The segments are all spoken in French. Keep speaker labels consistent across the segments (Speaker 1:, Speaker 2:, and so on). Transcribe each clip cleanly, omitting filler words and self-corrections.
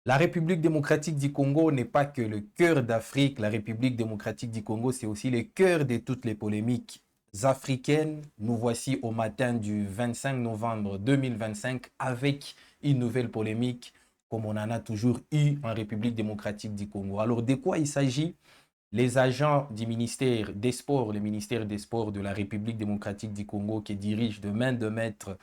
Speaker 1: La République démocratique du Congo n'est pas que le cœur d'Afrique. La République démocratique du Congo, c'est aussi le cœur de toutes les polémiques africaines. Nous voici au matin du 25 novembre 2025 avec une nouvelle polémique comme on en a toujours eu en République démocratique du Congo. Alors, de quoi il s'agit? Les agents du ministère des Sports, le ministère des Sports de la République démocratique du Congo, qui dirige de main de maître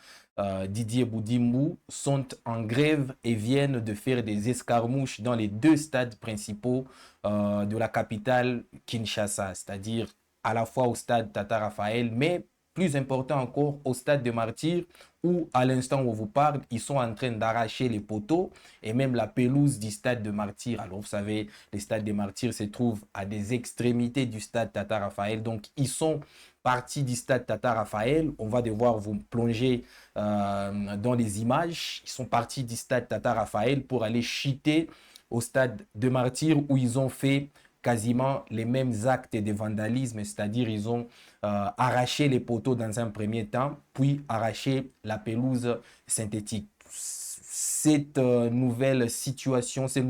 Speaker 1: Didier Boudimou, sont en grève et viennent de faire des escarmouches dans les deux stades principaux de la capitale Kinshasa, c'est-à-dire à la fois au stade Tata Raphaël, mais plus important encore, au stade de Martyrs, où à l'instant où on vous parle, ils sont en train d'arracher les poteaux et même la pelouse du stade de Martyrs. Alors vous savez, le stade de Martyrs se trouve à des extrémités du stade Tata Raphaël. Donc ils sont partis du stade Tata Raphaël. On va devoir vous plonger dans les images. Ils sont partis du stade Tata Raphaël pour aller chuter au stade de Martyrs où ils ont fait quasiment les mêmes actes de vandalisme, c'est-à-dire ils ont arraché les poteaux dans un premier temps, puis arraché la pelouse synthétique. Cette nouvelle situation, ces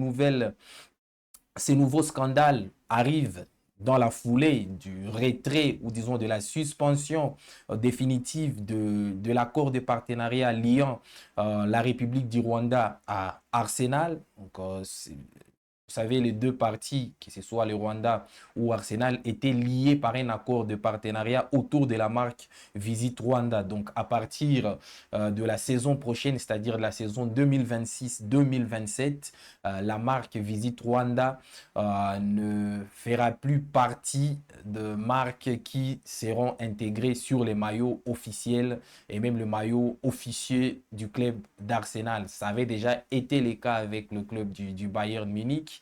Speaker 1: nouveaux scandales arrivent dans la foulée du retrait ou disons de la suspension définitive de l'accord de partenariat liant la République du Rwanda à Arsenal. Donc, vous savez, les deux parties, que ce soit le Rwanda ou Arsenal, étaient liés par un accord de partenariat autour de la marque Visit Rwanda. Donc, à partir de la saison prochaine, c'est-à-dire la saison 2026-2027, la marque Visit Rwanda ne fera plus partie de marques qui seront intégrées sur les maillots officiels et même le maillot officieux du club d'Arsenal. Ça avait déjà été le cas avec le club du Bayern Munich,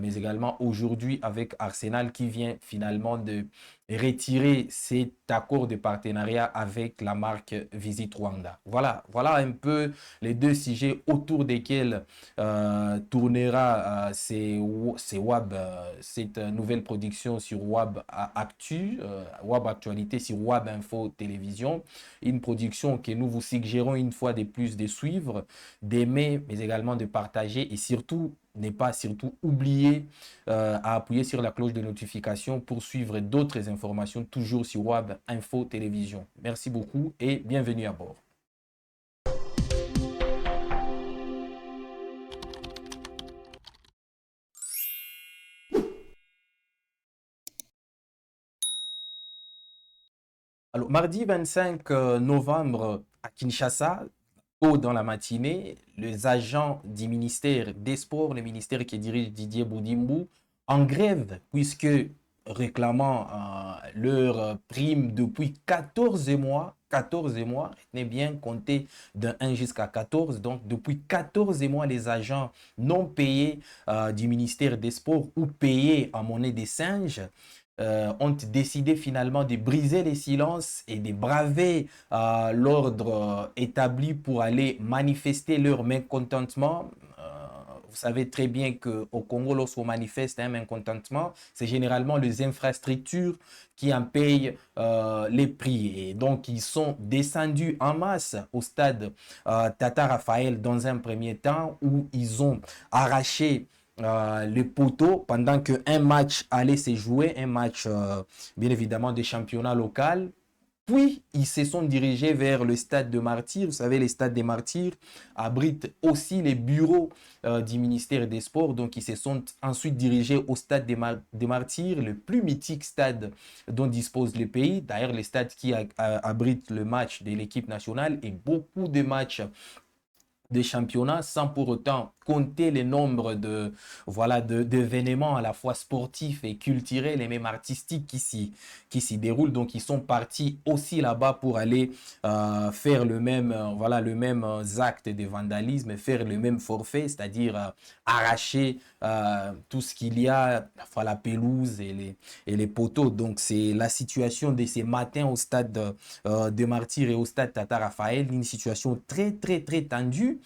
Speaker 1: mais également aujourd'hui avec Arsenal qui vient finalement de retirer cet accord de partenariat avec la marque Visit Rwanda. Voilà un peu les deux sujets autour desquels tournera WAB, cette nouvelle production sur WAB Actu, WAB Actualité sur WAB Info Télévision. Une production que nous vous suggérons une fois de plus de suivre, d'aimer, mais également de partager et surtout n'est pas surtout oublier à appuyer sur la cloche de notification pour suivre d'autres informations toujours sur WAB Info Télévision. Merci beaucoup et bienvenue à bord. Alors, mardi 25 novembre à Kinshasa, tôt dans la matinée, les agents du ministère des Sports, le ministère qui dirige Didier Boudimou, en grève, puisque réclamant leur prime depuis 14 mois, retenez bien, compter de 1 jusqu'à 14, donc depuis 14 mois, les agents non payés du ministère des Sports ou payés en monnaie des singes ont décidé finalement de briser les silences et de braver l'ordre établi pour aller manifester leur mécontentement. Vous savez très bien qu'au Congo, lorsqu'on manifeste un mécontentement, c'est généralement les infrastructures qui en payent les prix. Et donc, ils sont descendus en masse au stade Tata Raphaël dans un premier temps où ils ont arraché le poteau pendant qu'un match allait se jouer, un match bien évidemment de championnat local. Puis, ils se sont dirigés vers le stade de Martyrs. Vous savez, les stades des Martyrs abritent aussi les bureaux du ministère des Sports. Donc, ils se sont ensuite dirigés au stade des Martyrs, le plus mythique stade dont dispose le pays. D'ailleurs, le stade qui abrite le match de l'équipe nationale et beaucoup de matchs des championnats sans pour autant compter le nombre de voilà d'événements à la fois sportifs et culturels et même artistiques qui s'y déroulent. Donc ils sont partis aussi là-bas pour aller faire le même voilà le même acte de vandalisme, faire le même forfait, c'est-à-dire arracher tout ce qu'il y a, enfin, la pelouse et les poteaux. Donc c'est la situation de ces matins au stade de Martyrs et au stade Tata Raphaël, une situation très tendue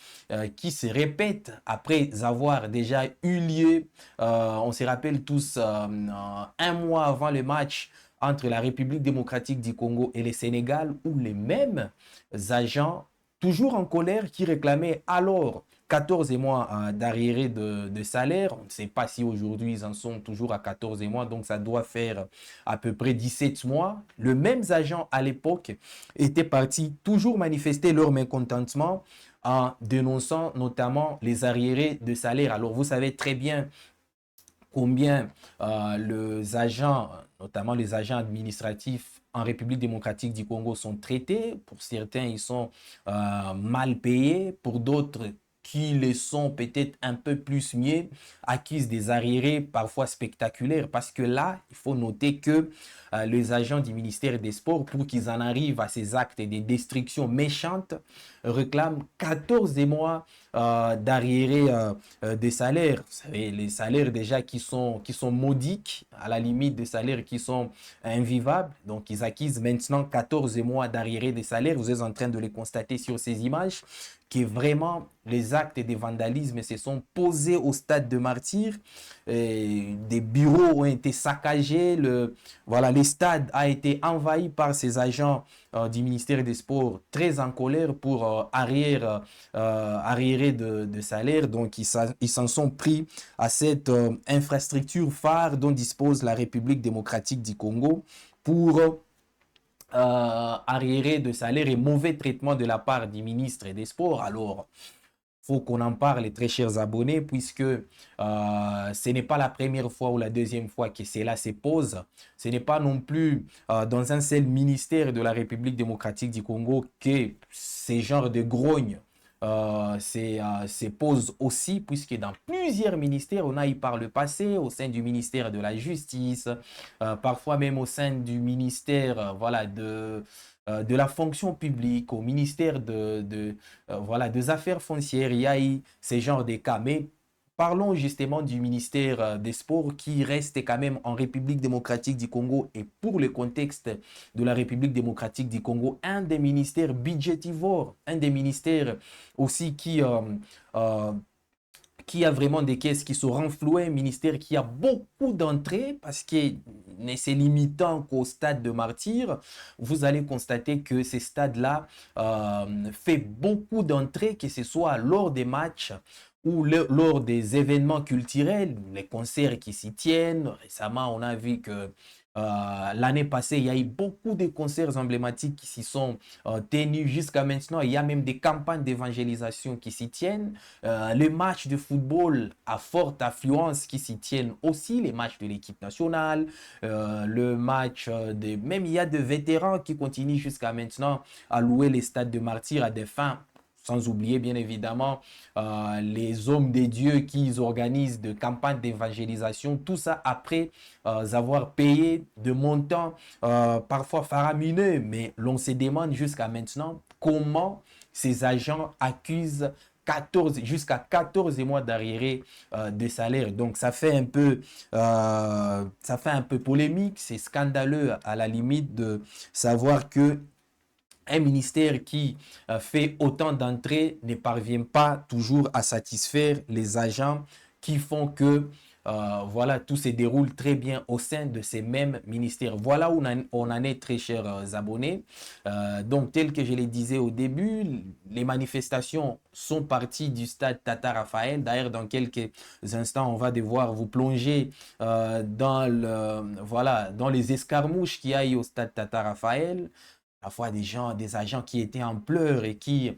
Speaker 1: qui se répète après avoir déjà eu lieu, on se rappelle tous, un mois avant le match entre la République démocratique du Congo et le Sénégal, où les mêmes agents, toujours en colère, qui réclamaient alors 14 mois d'arriérés de salaire. On ne sait pas si aujourd'hui ils en sont toujours à 14 mois, donc ça doit faire à peu près 17 mois. Le même agent à l'époque était parti toujours manifester leur mécontentement en dénonçant notamment les arriérés de salaire. Alors vous savez très bien combien les agents, notamment les agents administratifs en République démocratique du Congo sont traités. Pour certains, ils sont mal payés. Pour d'autres, qui les sont peut-être un peu plus mieux, acquisent des arriérés parfois spectaculaires. Parce que là, il faut noter que les agents du ministère des Sports, pour qu'ils en arrivent à ces actes de destruction méchante, réclament 14 mois d'arriérés des salaires. Vous savez, les salaires déjà qui sont modiques, à la limite des salaires qui sont invivables. Donc, ils acquisent maintenant 14 mois d'arriérés des salaires. Vous êtes en train de les constater sur ces images, que vraiment les actes de vandalisme se sont posés au stade de Martyrs. Des bureaux ont été saccagés. Voilà, le stade a été envahi par ces agents du ministère des Sports très en colère pour arriérer de salaire. Donc, ils s'en sont pris à cette infrastructure phare dont dispose la République démocratique du Congo pour arriéré de salaire et mauvais traitement de la part du ministre des Sports. Alors, il faut qu'on en parle, très chers abonnés, puisque ce n'est pas la première fois ou la deuxième fois que cela se pose. Ce n'est pas non plus dans un seul ministère de la République démocratique du Congo que ces genres de grogne se pose aussi, puisque dans plusieurs ministères, on a eu par le passé, au sein du ministère de la Justice, parfois même au sein du ministère voilà, de la fonction publique, au ministère voilà, des affaires foncières, il y a eu ces genres de cas. Mais parlons justement du ministère des Sports qui reste quand même en République démocratique du Congo et pour le contexte de la République démocratique du Congo, un des ministères budgétivores, un des ministères aussi euh, qui a vraiment des caisses qui sont renflouées, un ministère qui a beaucoup d'entrées parce que ne se limitant qu'au stade de Martyrs, vous allez constater que ces stades-là fait beaucoup d'entrées, que ce soit lors des matchs ou lors des événements culturels, les concerts qui s'y tiennent. Récemment, on a vu que l'année passée, il y a eu beaucoup de concerts emblématiques qui s'y sont tenus jusqu'à maintenant. Il y a même des campagnes d'évangélisation qui s'y tiennent. Les matchs de football à forte affluence qui s'y tiennent aussi. Les matchs de l'équipe nationale. Le match même il y a des vétérans qui continuent jusqu'à maintenant à louer les stades de Martyrs à des fins. Sans oublier, bien évidemment, les hommes des dieux qui organisent de campagnes d'évangélisation. Tout ça après avoir payé de montants parfois faramineux. Mais l'on se demande jusqu'à maintenant comment ces agents accusent 14, jusqu'à 14 mois d'arriérés de salaire. Donc, ça fait un peu polémique. C'est scandaleux à la limite de savoir que un ministère qui fait autant d'entrées ne parvient pas toujours à satisfaire les agents qui font que voilà, tout se déroule très bien au sein de ces mêmes ministères. Voilà où on en est, très chers abonnés. Donc, tel que je le disais au début, les manifestations sont parties du stade Tata Raphaël. D'ailleurs, dans quelques instants, on va devoir vous plonger voilà, dans les escarmouches qu'il y a eu au stade Tata Raphaël. Parfois des agents qui étaient en pleurs et qui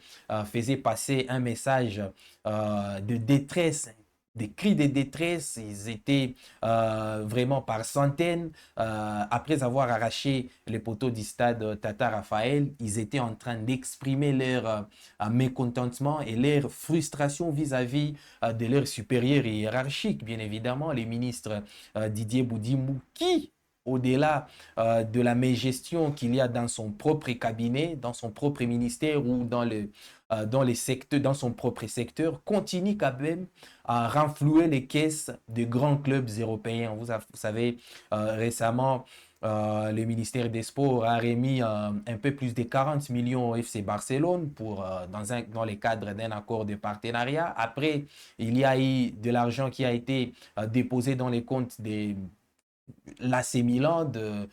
Speaker 1: faisaient passer un message de détresse, des cris de détresse. Ils étaient vraiment par centaines. Après avoir arraché les poteaux du stade Tata Raphaël, ils étaient en train d'exprimer leur mécontentement et leur frustration vis-à-vis de leurs supérieurs hiérarchiques, bien évidemment, les ministres Didier Boudimou, qui au-delà de la mégestion qu'il y a dans son propre cabinet, dans son propre ministère ou dans les secteurs, dans son propre secteur, continue quand même à renflouer les caisses de grands clubs européens. Vous savez, récemment, le ministère des Sports a remis un peu plus de 40 millions au FC Barcelone dans le cadre d'un accord de partenariat. Après, il y a eu de l'argent qui a été déposé dans les comptes l'AC Milan de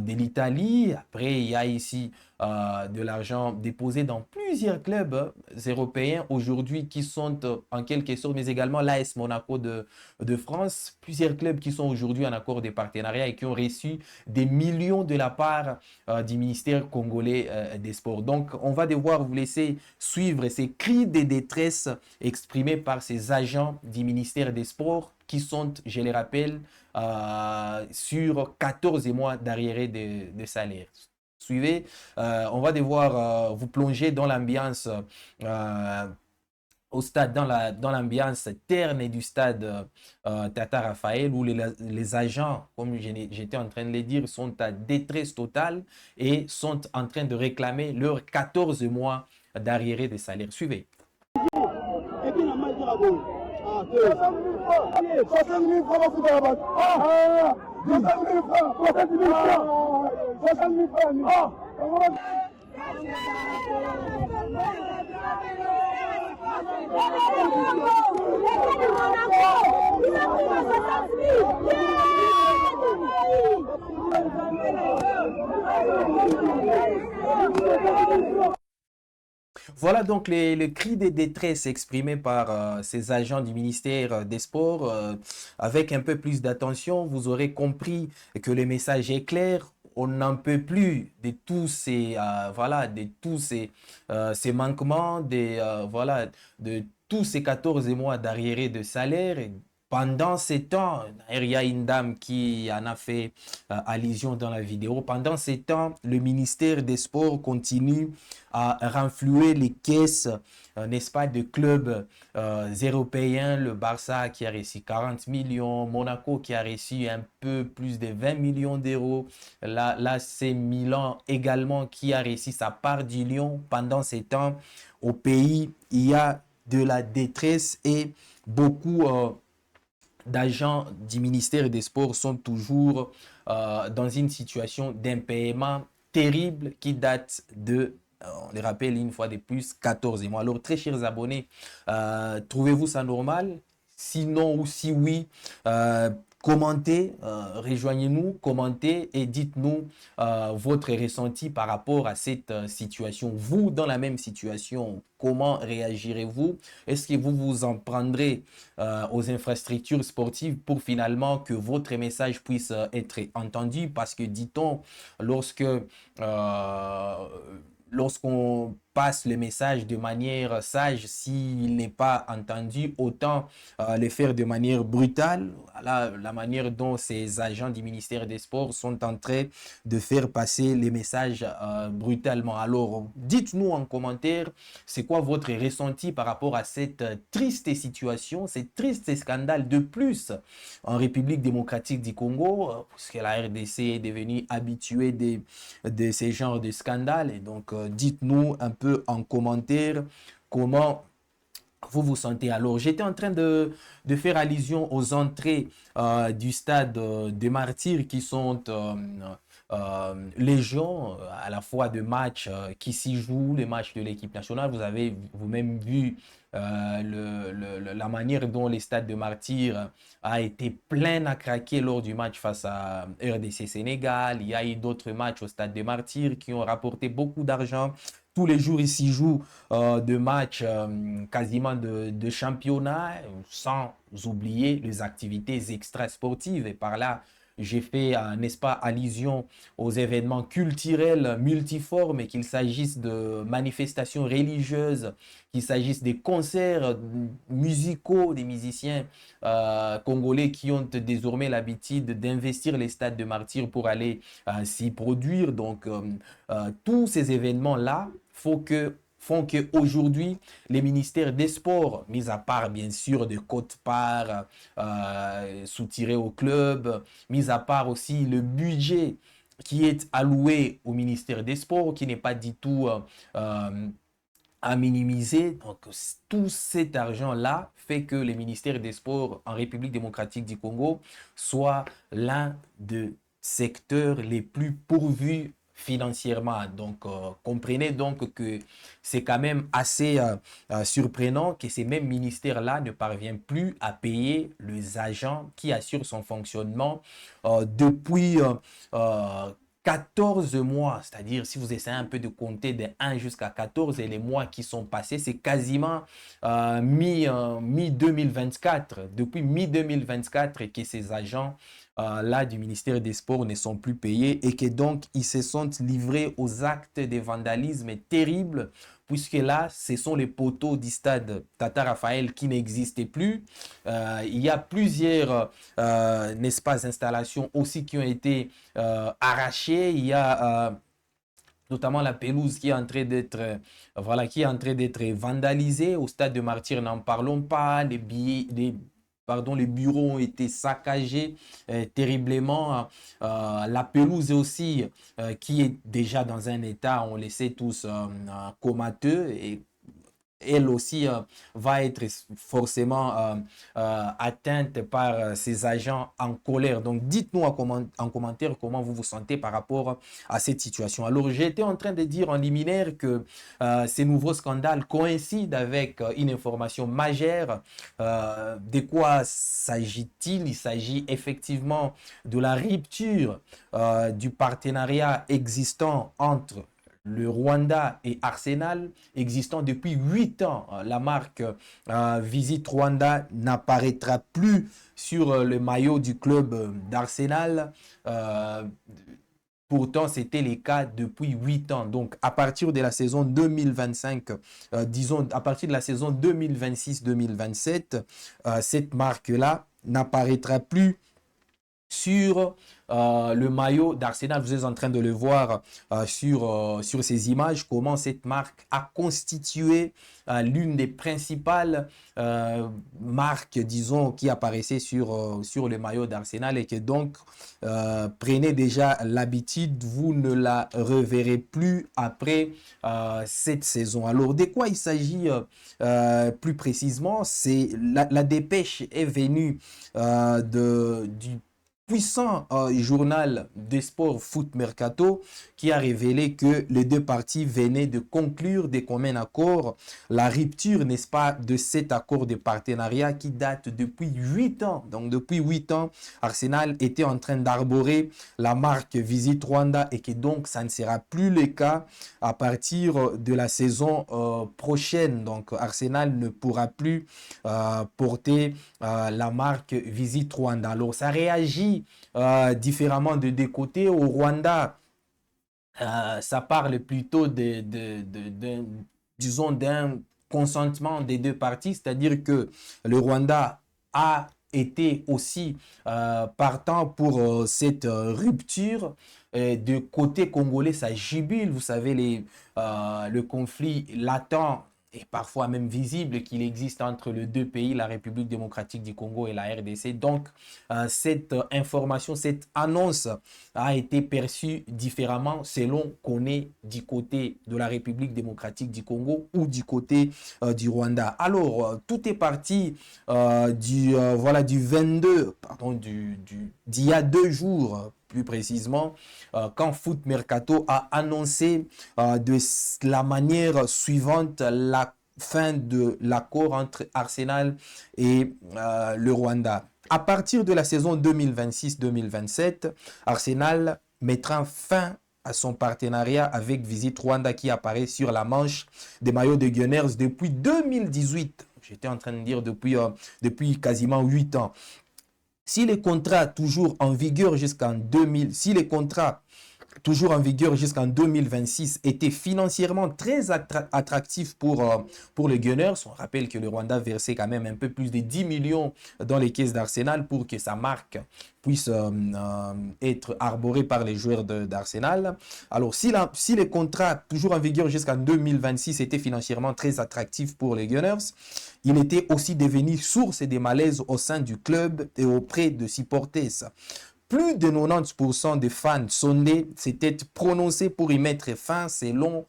Speaker 1: l'Italie. Après, il y a ici de l'argent déposé dans plusieurs clubs européens aujourd'hui qui sont en quelque sorte, mais également l'AS Monaco de France, plusieurs clubs qui sont aujourd'hui en accord de partenariat et qui ont reçu des millions de la part du ministère congolais des Sports. Donc, on va devoir vous laisser suivre ces cris de détresse exprimés par ces agents du ministère des Sports qui sont, je les rappelle, sur 14 mois d'arriérés de salaire. Suivez, on va devoir vous plonger dans l'ambiance au stade, dans l'ambiance terne du stade Tata Raphaël, où les agents, comme j'étais en train de le dire, sont à détresse totale et sont en train de réclamer leurs 14 mois d'arriérés de salaire. Suivez. Voilà donc les cris de détresse exprimés par ces agents du ministère des Sports. Avec un peu plus d'attention, vous aurez compris que le message est clair. On n'en peut plus de tous ces voilà, de tous ces manquements, voilà, de tous ces 14 mois d'arriérés de salaire. Et pendant ces temps, il y a une dame qui en a fait allusion dans la vidéo. Pendant ces temps, le ministère des Sports continue à renflouer les caisses, n'est-ce pas, de clubs européens. Le Barça qui a reçu 40 millions, Monaco qui a reçu un peu plus de 20 millions d'euros. Là c'est Milan également qui a reçu sa part du lion. Pendant ces temps, au pays, il y a de la détresse et beaucoup d'agents du ministère des Sports sont toujours dans une situation d'impaiement terrible qui date de, on les rappelle une fois de plus, 14 mois. Alors, très chers abonnés, trouvez-vous ça normal? Sinon ou si oui, commentez, rejoignez-nous, commentez et dites-nous votre ressenti par rapport à cette situation. Vous, dans la même situation, comment réagirez-vous? Est-ce que vous vous en prendrez aux infrastructures sportives pour finalement que votre message puisse être entendu? Parce que, dit-on, lorsqu'on passe le message de manière sage, s'il n'est pas entendu, autant le faire de manière brutale. Voilà la manière dont ces agents du ministère des Sports sont en train de faire passer les messages brutalement. Alors, dites-nous en commentaire, c'est quoi votre ressenti par rapport à cette triste situation, ces tristes scandales de plus en République démocratique du Congo, puisque la RDC est devenue habituée de ces genres de scandales. Et donc, dites-nous un peu en commentaire comment vous vous sentez. Alors, j'étais en train de faire allusion aux entrées du stade des Martyrs qui sont légion à la fois de matchs qui s'y jouent, les matchs de l'équipe nationale. Vous avez vous-même vu la manière dont les stades de Martyrs a été plein à craquer lors du match face à RDC Sénégal. Il y a eu d'autres matchs au stade de Martyrs qui ont rapporté beaucoup d'argent. Tous les jours, ici joue de matchs quasiment de championnat, sans oublier les activités extrasportives. Et par là, j'ai fait, n'est-ce pas, allusion aux événements culturels multiformes, qu'il s'agisse de manifestations religieuses, qu'il s'agisse des concerts musicaux des musiciens congolais qui ont désormais l'habitude d'investir les stades de Martyrs pour aller s'y produire. Donc, tous ces événements-là font qu'aujourd'hui, les ministères des Sports, mis à part bien sûr de quote-part soutirés au club, mis à part aussi le budget qui est alloué au ministère des Sports, qui n'est pas du tout à minimiser. Donc, tout cet argent-là fait que le ministère des Sports en République démocratique du Congo soit l'un des secteurs les plus pourvus financièrement. Donc, comprenez donc que c'est quand même assez surprenant que ces mêmes ministères-là ne parviennent plus à payer les agents qui assurent son fonctionnement depuis 14 mois, c'est-à-dire si vous essayez un peu de compter de 1 jusqu'à 14 et les mois qui sont passés, c'est quasiment mi-2024. Depuis mi-2024 que ces agents là du ministère des Sports ne sont plus payés et que donc ils se sont livrés aux actes de vandalisme terribles puisque là, ce sont les poteaux du stade Tata Raphaël qui n'existaient plus. Il y a plusieurs, n'est-ce pas, installations aussi qui ont été arrachées. Il y a notamment la pelouse qui est en train d'être voilà, qui est en train d'être vandalisée. Au stade de Martyrs, n'en parlons pas. Les billets, pardon, les bureaux ont été saccagés terriblement. La pelouse aussi, qui est déjà dans un état, on le sait tous, comateux. Et elle aussi va être forcément atteinte par ces agents en colère. Donc, dites-nous en commentaire comment vous vous sentez par rapport à cette situation. Alors, j'étais en train de dire en liminaire que ces nouveaux scandales coïncident avec une information majeure. De quoi s'agit-il? Il s'agit effectivement de la rupture du partenariat existant entre le Rwanda et Arsenal, existant depuis 8 ans. La marque Visit Rwanda n'apparaîtra plus sur le maillot du club d'Arsenal. Pourtant, c'était le cas depuis 8 ans. Donc, à partir de la saison 2025, disons, à partir de la saison 2026-2027, cette marque-là n'apparaîtra plus sur le maillot d'Arsenal. Vous êtes en train de le voir sur ces images, comment cette marque a constitué l'une des principales marques, disons, qui apparaissaient sur le maillot d'Arsenal et que donc prenez déjà l'habitude, vous ne la reverrez plus après cette saison. Alors, de quoi il s'agit plus précisément? C'est la dépêche est venue du puissant journal des sports Foot Mercato qui a révélé que les deux parties venaient de conclure des communs accords. La rupture, n'est-ce pas, de cet accord de partenariat qui date depuis 8 ans. Donc depuis 8 ans, Arsenal était en train d'arborer la marque Visit Rwanda et que donc ça ne sera plus le cas à partir de la saison prochaine. Donc Arsenal ne pourra plus porter la marque Visit Rwanda. Alors ça réagit différemment de deux côtés. Au Rwanda, ça parle plutôt disons, d'un consentement des deux parties, c'est-à-dire que le Rwanda a été aussi partant pour cette rupture. De côté congolais, ça jubile. Vous savez, le conflit latent et parfois même visible qu'il existe entre les deux pays, la République démocratique du Congo et la RDC. Donc, cette information, cette annonce a été perçue différemment selon qu'on est du côté de la République démocratique du Congo ou du côté du Rwanda. Alors, tout est parti voilà, du 22, pardon, d'il y a 2 jours, plus précisément, quand Foot Mercato a annoncé de la manière suivante la fin de l'accord entre Arsenal et le Rwanda. À partir de la saison 2026-2027, Arsenal mettra fin à son partenariat avec Visit Rwanda qui apparaît sur la manche des maillots de Gunners depuis 2018. J'étais en train de dire depuis quasiment 8 ans. Si les contrats toujours en vigueur jusqu'en 2026 étaient financièrement très attractifs pour les Gunners. On rappelle que le Rwanda versait quand même un peu plus de 10 millions dans les caisses d'Arsenal pour que sa marque puisse être arborée par les joueurs d'Arsenal. Alors, si les contrats toujours en vigueur jusqu'en 2026 étaient financièrement très attractifs pour les Gunners, il était aussi devenu source des malaises au sein du club et auprès de supporters. Plus de 90% des fans sondés s'étaient prononcés pour y mettre fin selon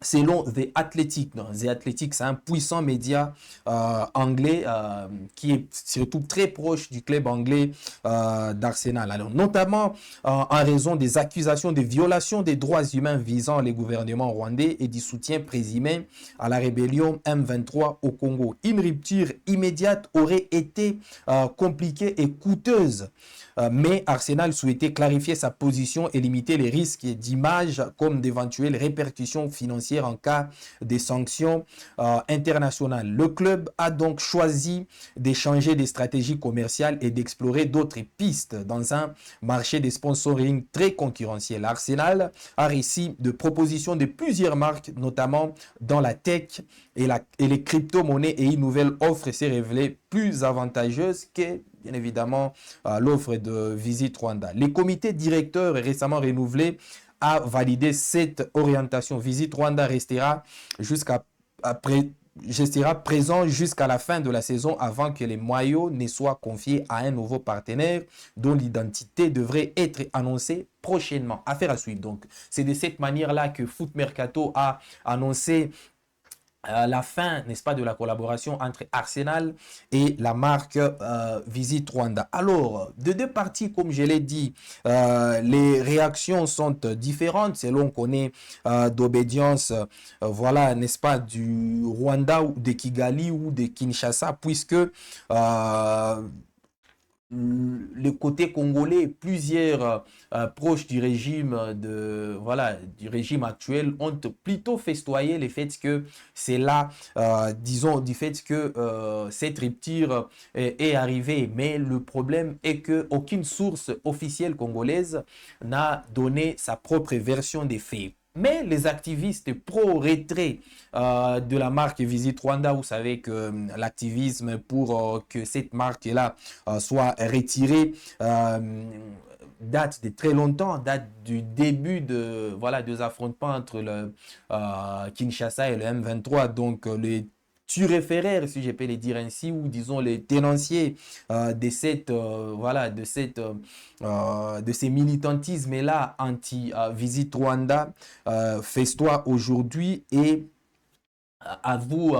Speaker 1: selon The Athletic. Donc, The Athletic, c'est un puissant média anglais qui est surtout très proche du club anglais d'Arsenal. Alors, notamment en raison des accusations de violation des droits humains visant les gouvernements rwandais et du soutien présumé à la rébellion M23 au Congo. Une rupture immédiate aurait été compliquée et coûteuse. Mais Arsenal souhaitait clarifier sa position et limiter les risques d'image comme d'éventuelles répercussions financières en cas de sanctions internationales. Le club a donc choisi d'échanger des stratégies commerciales et d'explorer d'autres pistes dans un marché de sponsoring très concurrentiel. Arsenal a réussi de propositions de plusieurs marques, notamment dans la tech et les crypto-monnaies, et une nouvelle offre s'est révélée plus avantageuse que bien évidemment l'offre de Visit Rwanda. Les comités directeurs récemment renouvelés a validé cette orientation. Visit Rwanda restera présent jusqu'à la fin de la saison avant que les maillots ne soient confiés à un nouveau partenaire dont l'identité devrait être annoncée prochainement. Affaire à suivre. Donc, c'est de cette manière-là que Foot Mercato a annoncé la fin, n'est-ce pas, de la collaboration entre Arsenal et la marque Visit Rwanda. Alors, de deux parties, comme je l'ai dit, les réactions sont différentes selon qu'on est d'obédience, voilà, n'est-ce pas, du Rwanda ou de Kigali ou de Kinshasa, puisque le côté congolais, plusieurs proches du régime du régime actuel ont plutôt festoyé le fait que c'est là, disons, du fait que cette rupture est arrivée. Mais le problème est que aucune source officielle congolaise n'a donné sa propre version des faits. Mais les activistes pro-retrait de la marque Visit Rwanda, vous savez que l'activisme pour que cette marque-là soit retirée date de très longtemps, date du début des affrontements entre le Kinshasa et le M23. Donc les turéféraires, si je peux les dire ainsi, ou disons les tenanciers de ces militantismes-là anti-Visit Rwanda festoient aujourd'hui et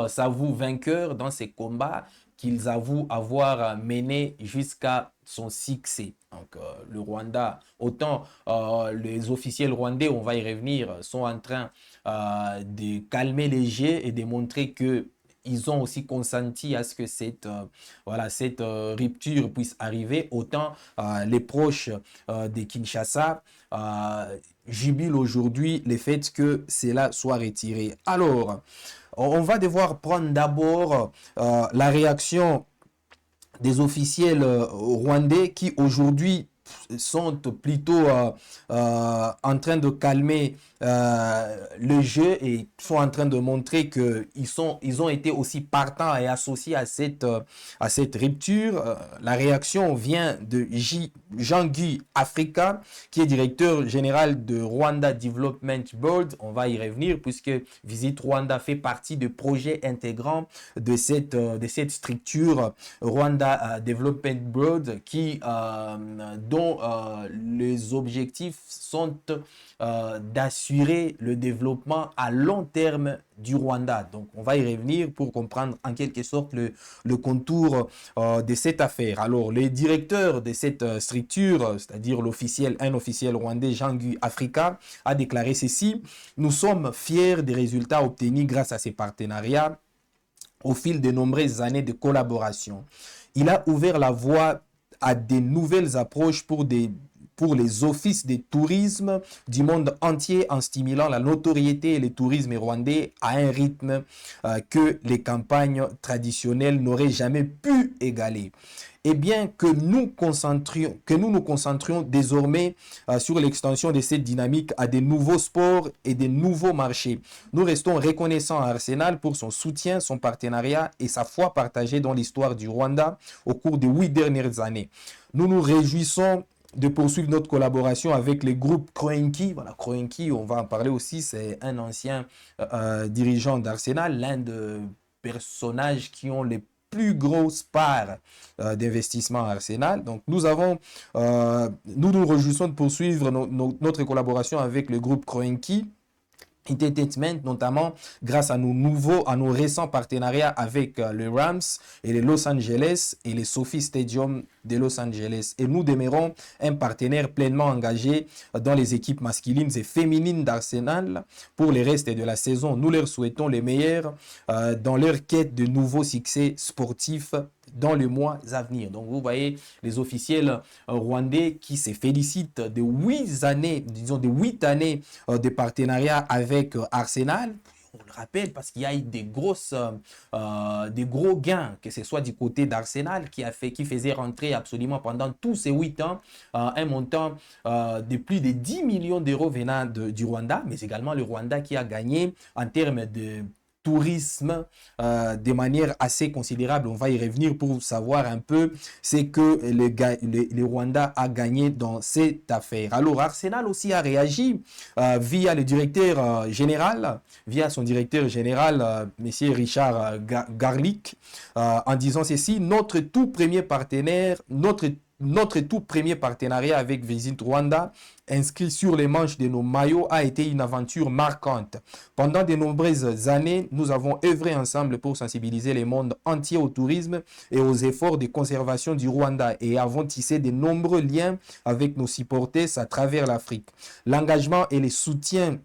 Speaker 1: s'avouent vainqueurs dans ces combats qu'ils avouent avoir mené jusqu'à son succès. Donc le Rwanda, autant les officiels rwandais, on va y revenir, sont en train de calmer les jets et de montrer que ils ont aussi consenti à ce que cette rupture puisse arriver. Autant les proches de Kinshasa jubilent aujourd'hui le fait que cela soit retiré. Alors, on va devoir prendre d'abord la réaction des officiels rwandais qui aujourd'hui sont plutôt en train de calmer le jeu et sont en train de montrer qu'ils ont été aussi partants et associés à cette rupture. La réaction vient de Jean-Guy Africa, qui est directeur général de Rwanda Development Board. On va y revenir puisque Visit Rwanda fait partie du projet intégrant de cette structure Rwanda Development Board dont les objectifs sont d'assurer le développement à long terme du Rwanda. Donc, on va y revenir pour comprendre en quelque sorte le contour de cette affaire. Alors, les directeurs de cette structure, c'est-à-dire un officiel rwandais, Jean-Guy Africa, a déclaré ceci: nous sommes fiers des résultats obtenus grâce à ces partenariats au fil de nombreuses années de collaboration. Il a ouvert la voie à des nouvelles approches pour les offices de tourisme du monde entier en stimulant la notoriété et le tourisme rwandais à un rythme que les campagnes traditionnelles n'auraient jamais pu égaler. Et bien que nous nous concentrions désormais sur l'extension de cette dynamique à des nouveaux sports et des nouveaux marchés, nous restons reconnaissants à Arsenal pour son soutien, son partenariat et sa foi partagée dans l'histoire du Rwanda au cours des 8 dernières années. Nous nous réjouissons de poursuivre notre collaboration avec les groupes Kroenke. Voilà, Kroenke, on va en parler aussi, c'est un ancien dirigeant d'Arsenal, l'un des personnages qui ont les plus grosse part d'investissement à Arsenal. Donc, nous nous réjouissons de poursuivre notre collaboration avec le groupe Kroenke Entertainment, notamment grâce à nos récents partenariats avec les Rams et les Los Angeles et les Sophie Stadium de Los Angeles. Et nous demeurons un partenaire pleinement engagé dans les équipes masculines et féminines d'Arsenal pour le reste de la saison. Nous leur souhaitons les meilleurs dans leur quête de nouveaux succès sportifs dans les mois à venir. Donc vous voyez les officiels rwandais qui se félicitent de 8 années, disons de 8 années de partenariat avec Arsenal. On le rappelle parce qu'il y a eu des gros gains, que ce soit du côté d'Arsenal qui faisait rentrer absolument pendant tous ces 8 ans un montant de plus de 10 millions d'euros venant du Rwanda, mais également le Rwanda qui a gagné en termes de tourisme de manière assez considérable. On va y revenir pour savoir un peu ce que le Rwanda a gagné dans cette affaire. Alors Arsenal aussi a réagi via le directeur général, via son directeur général, monsieur Richard Garlick, en disant ceci: notre tout premier partenariat avec Visit Rwanda, inscrit sur les manches de nos maillots, a été une aventure marquante. Pendant de nombreuses années, nous avons œuvré ensemble pour sensibiliser le monde entier au tourisme et aux efforts de conservation du Rwanda et avons tissé de nombreux liens avec nos supporters à travers l'Afrique. L'engagement et le soutien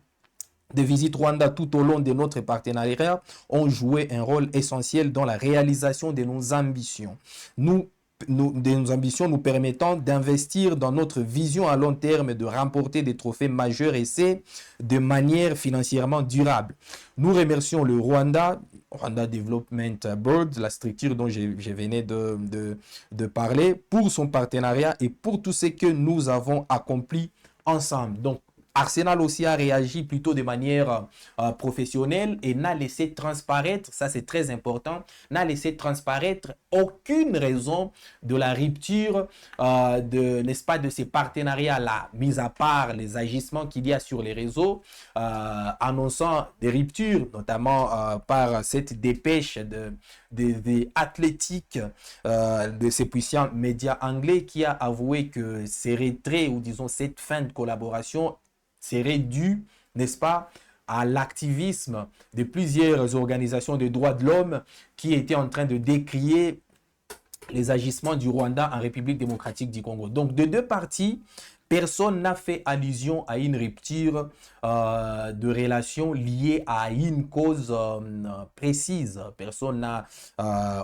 Speaker 1: de Visit Rwanda tout au long de notre partenariat ont joué un rôle essentiel dans la réalisation de nos ambitions. De nos ambitions nous permettant d'investir dans notre vision à long terme de remporter des trophées majeurs et c'est de manière financièrement durable. Nous remercions le Rwanda Development Board, la structure dont je venais de parler, pour son partenariat et pour tout ce que nous avons accompli ensemble. Donc, Arsenal aussi a réagi plutôt de manière professionnelle et n'a laissé transparaître, ça c'est très important, n'a laissé transparaître aucune raison de la rupture n'est-ce pas, de ces partenariats-là, mis à part les agissements qu'il y a sur les réseaux, annonçant des ruptures, notamment par cette dépêche de Athletic, de ces puissants médias anglais, qui a avoué que ces retraits, ou disons cette fin de collaboration, serait dû, n'est-ce pas, à l'activisme de plusieurs organisations de droits de l'homme qui étaient en train de décrier les agissements du Rwanda en République démocratique du Congo. Donc, de deux parties, personne n'a fait allusion à une rupture de relation liée à une cause précise. Personne n'a,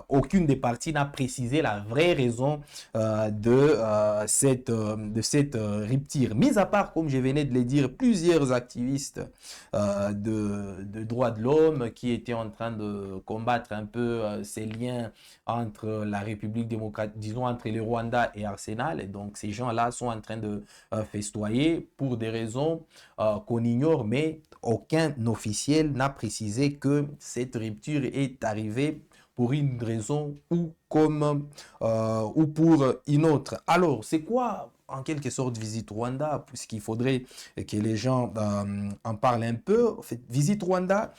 Speaker 1: aucune des parties n'a précisé la vraie raison de cette rupture. Mis à part, comme je venais de le dire, plusieurs activistes de droits de l'homme qui étaient en train de combattre un peu ces liens entre la République démocratique, disons entre le Rwanda et Arsenal. Et donc, ces gens-là sont en train de festoyer pour des raisons qu'on ignore, mais aucun officiel n'a précisé que cette rupture est arrivée pour une raison ou pour une autre. Alors, c'est quoi en quelque sorte Visit Rwanda, puisqu'il faudrait que les gens en parlent un peu. En fait, Visit Rwanda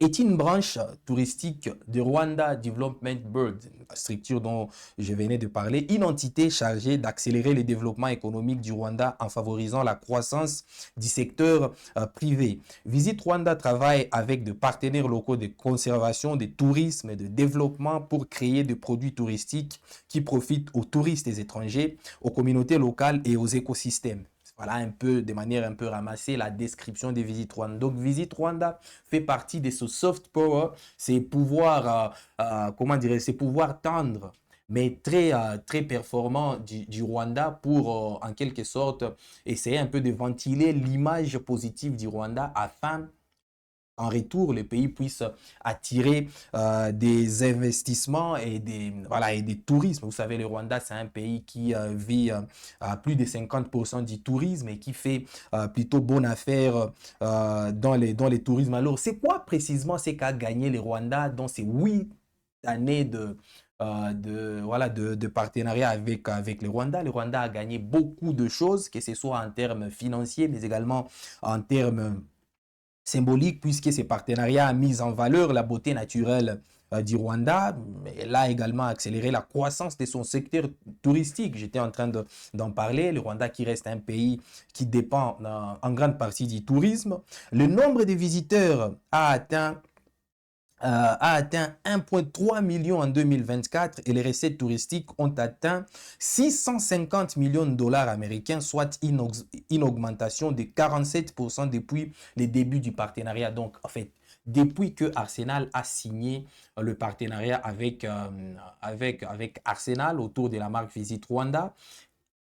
Speaker 1: est une branche touristique de Rwanda Development Board, la structure dont je venais de parler, une entité chargée d'accélérer le développement économique du Rwanda en favorisant la croissance du secteur privé. Visit Rwanda travaille avec des partenaires locaux de conservation, de tourisme et de développement pour créer des produits touristiques qui profitent aux touristes étrangers, aux communautés locales et aux écosystèmes. Voilà un peu, de manière un peu ramassée, la description de Visit Rwanda. Donc, Visit Rwanda fait partie de ce soft power, ces pouvoirs, ces pouvoirs tendres, mais très performants du Rwanda pour, en quelque sorte, essayer un peu de ventiler l'image positive du Rwanda afin en retour, le pays puisse attirer des investissements et des tourismes. Vous savez, le Rwanda, c'est un pays qui vit à plus de 50% du tourisme et qui fait plutôt bonne affaire dans les tourismes. Alors, c'est quoi précisément ce qu'a gagné le Rwanda dans ces 8 années de partenariat avec le Rwanda? Le Rwanda a gagné beaucoup de choses, que ce soit en termes financiers, mais également en termes symbolique, puisque ces partenariats a mis en valeur la beauté naturelle du Rwanda. Elle a également accéléré la croissance de son secteur touristique. J'étais en train d'en parler. Le Rwanda qui reste un pays qui dépend en grande partie du tourisme. Le nombre de visiteurs a atteint 1,3 million en 2024 et les recettes touristiques ont atteint 650 millions de dollars américains, soit une augmentation de 47% depuis les débuts du partenariat. Donc, en fait, depuis que Arsenal a signé le partenariat avec Arsenal autour de la marque Visit Rwanda,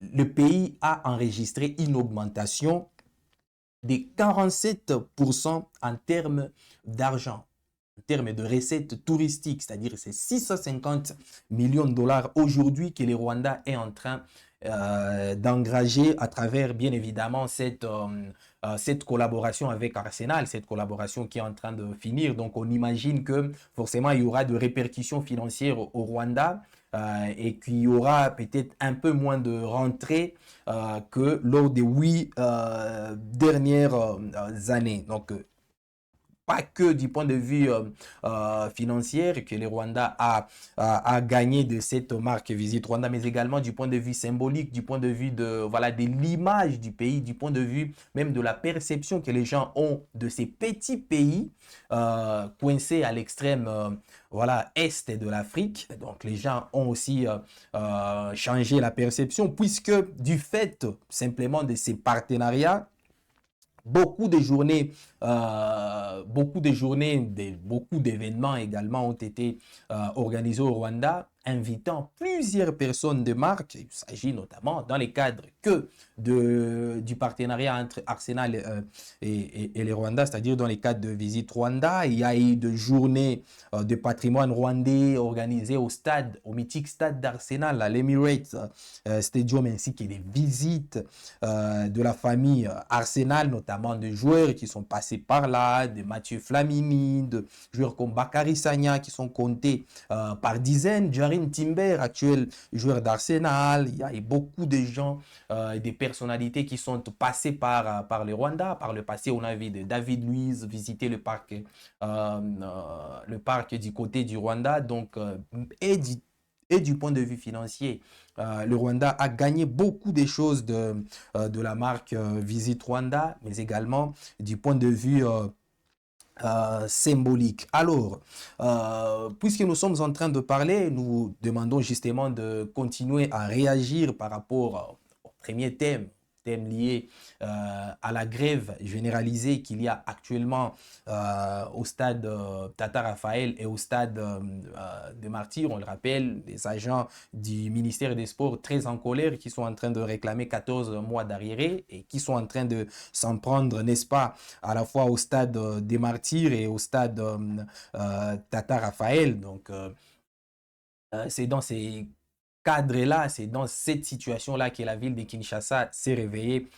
Speaker 1: le pays a enregistré une augmentation de 47% en termes d'argent, en termes de recettes touristiques, c'est-à-dire c'est 650 millions de dollars aujourd'hui que le Rwanda est en train d'engager à travers bien évidemment cette collaboration avec Arsenal, cette collaboration qui est en train de finir. Donc on imagine que forcément il y aura de répercussions financières au Rwanda et qu'il y aura peut-être un peu moins de rentrées que lors des 8 dernières années. Donc pas que du point de vue financier que le Rwanda a gagné de cette marque Visite Rwanda, mais également du point de vue symbolique, du point de vue voilà, de l'image du pays, du point de vue même de la perception que les gens ont de ces petits pays coincés à l'extrême voilà, est de l'Afrique. Donc les gens ont aussi changé la perception puisque du fait simplement de ces partenariats, beaucoup de journées, beaucoup d'événements également ont été organisés au Rwanda, invitant plusieurs personnes de marque. Il s'agit notamment dans les cadres du partenariat entre Arsenal et les Rwanda, c'est-à-dire dans les cadres de Visite Rwanda. Il y a eu de journées de patrimoine rwandais organisées au mythique stade d'Arsenal, à l'Emirates Stadium, ainsi que des visites de la famille Arsenal, notamment de joueurs qui sont passés par là, de Mathieu Flamini, de joueurs comme Bakary Sagna qui sont comptés par dizaines, Jarin Timber, actuel joueur d'Arsenal. Il y a beaucoup de gens, des personnalités qui sont passées par le Rwanda. Par le passé, on a vu de David Luiz visiter le parc du côté du Rwanda. Donc, et du point de vue financier, le Rwanda a gagné beaucoup de choses de la marque Visit Rwanda, mais également du point de vue symbolique. Alors, puisque nous sommes en train de parler, nous demandons justement de continuer à réagir par rapport au premier thème lié à la grève généralisée qu'il y a actuellement au stade Tata Raphaël et au stade de Martyrs. On le rappelle, les agents du ministère des Sports très en colère qui sont en train de réclamer 14 mois d'arriérés et qui sont en train de s'en prendre, n'est-ce pas, à la fois au stade des Martyrs et au stade Tata Raphaël. Donc, c'est dans ces cadre-là, c'est dans cette situation-là que la ville de Kinshasa s'est réveillée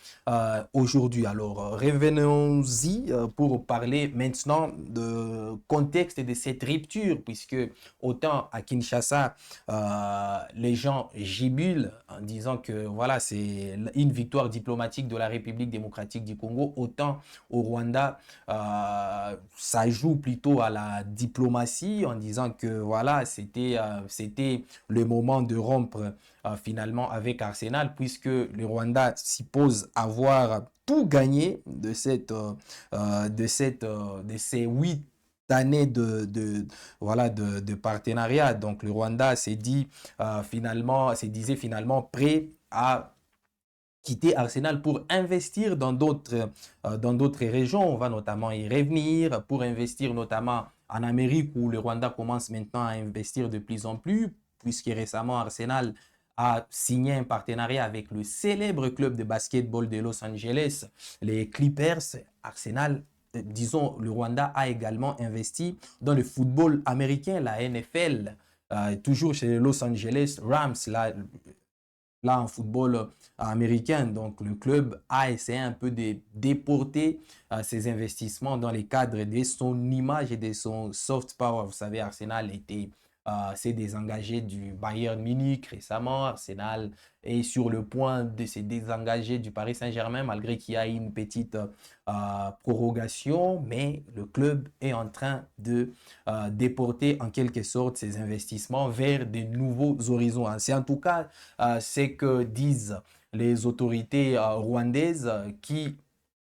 Speaker 1: aujourd'hui. Alors, revenons-y pour parler maintenant de contexte de cette rupture, puisque autant à Kinshasa, les gens jubilent en disant que voilà, c'est une victoire diplomatique de la République démocratique du Congo, autant au Rwanda, ça joue plutôt à la diplomatie en disant que voilà, c'était le moment de rompre finalement avec Arsenal, puisque le Rwanda suppose avoir tout gagné de ces 8 années voilà, de partenariat. Donc le Rwanda s'est disait finalement prêt à quitter Arsenal pour investir dans d'autres régions. On va notamment y revenir, pour investir notamment en Amérique où le Rwanda commence maintenant à investir de plus en plus, puisque récemment Arsenal a signé un partenariat avec le célèbre club de basketball de Los Angeles, les Clippers. Arsenal, disons, le Rwanda a également investi dans le football américain, la NFL, toujours chez les Los Angeles Rams, là en football américain. Donc le club a essayé un peu de déporter ses investissements dans les cadres de son image et de son soft power. Vous savez, Arsenal était s'est désengagé du Bayern Munich récemment. Arsenal est sur le point de se désengager du Paris Saint-Germain, malgré qu'il y a une petite prorogation, mais le club est en train de déporter en quelque sorte ses investissements vers de nouveaux horizons. C'est en tout cas ce que disent les autorités rwandaises qui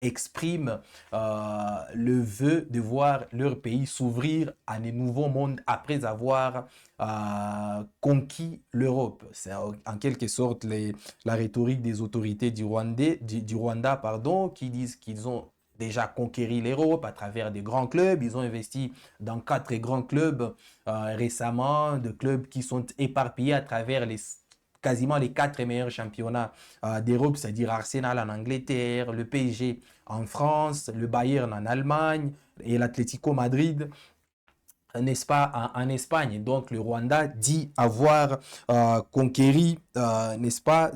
Speaker 1: expriment le vœu de voir leur pays s'ouvrir à un nouveau monde après avoir conquis l'Europe. C'est en quelque sorte la rhétorique des autorités du Rwanda, pardon, qui disent qu'ils ont déjà conquéri l'Europe à travers des grands clubs. Ils ont investi dans 4 grands clubs récemment, de clubs qui sont éparpillés à travers quasiment les 4 meilleurs championnats d'Europe, c'est-à-dire Arsenal en Angleterre, le PSG en France, le Bayern en Allemagne et l'Atlético Madrid, n'est-ce pas, en Espagne. Donc le Rwanda dit avoir conquéri, n'est-ce pas,